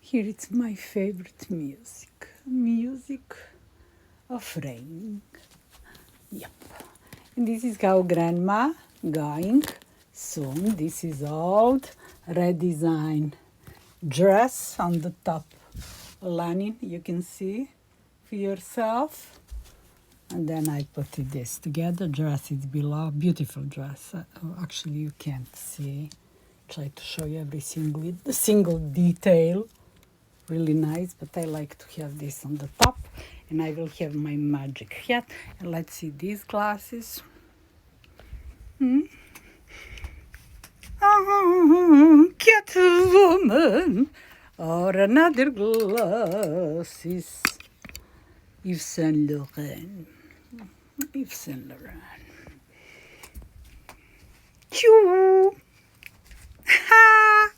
Here it's my favorite music. Music of rain. Yep. And this is how grandma going soon. This is old redesign dress on the top lining. You can see for yourself. And then I put this together. Dress is below. Beautiful dress. Actually, you can't see. Try to show you every single detail. Really nice, but I like to have this on the top, and I will have my magic hat. And let's see these glasses. Catwoman, or another glasses. Yves Saint Laurent. Yves Saint Laurent. Choo! Ha!